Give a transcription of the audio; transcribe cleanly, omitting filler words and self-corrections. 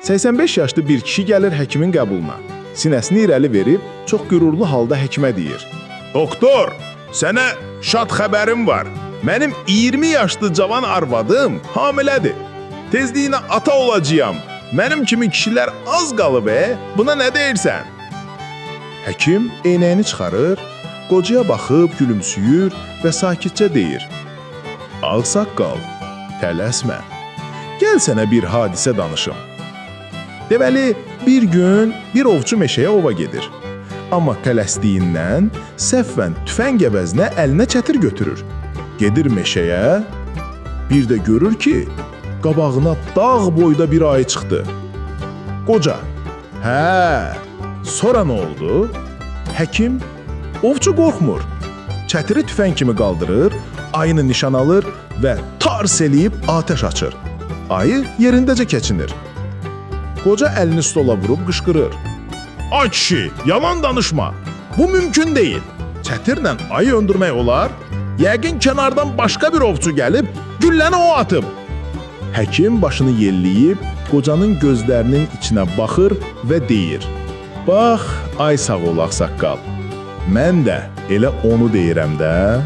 85 yaşlı bir kişi gəlir həkimin qəbuluna. Sinəsini irəli verib, çox qürurlu halda həkimə deyir. Doktor, sənə şad xəbərim var. Mənim 20 yaşlı cavan arvadım hamilədir. Tezliyinə ata olacağam. Mənim kimi kişilər az qalıb, buna nə deyirsən? Həkim eynəyini çıxarır, qocaya baxıb gülümsüyür və sakitcə deyir. Ağsaqqal, tələsmə. Gəl sənə bir hadisə danışım. Deməli, bir gün bir ovçu meşəyə ova gedir. Amma tələsdiyindən səhvən tüfəng əvəzinə əlinə çətir götürür. Gedir meşəyə, bir də görür ki, qabağına dağ boyda bir ayı çıxdı. Qoca, sonra nə oldu? Həkim, ovçu qorxmur. Çətiri tüfəng kimi qaldırır, ayını nişan alır və tars eləyib atəş açır. Ayı yerindəcə keçinir. Qoca əlini stola vurub qışqırır. Ay kişi, yalan danışma. Bu mümkün deyil. Çətirlə ayı öldürmək olar? Yəqin kənardan başqa bir ovçu gəlib, gülləni o atıb. Həkim başını yelləyib, qocanın gözlərinin içinə baxır və deyir. Bax, ay sağ ol ağsaqqal. Mən də elə onu deyirəm də.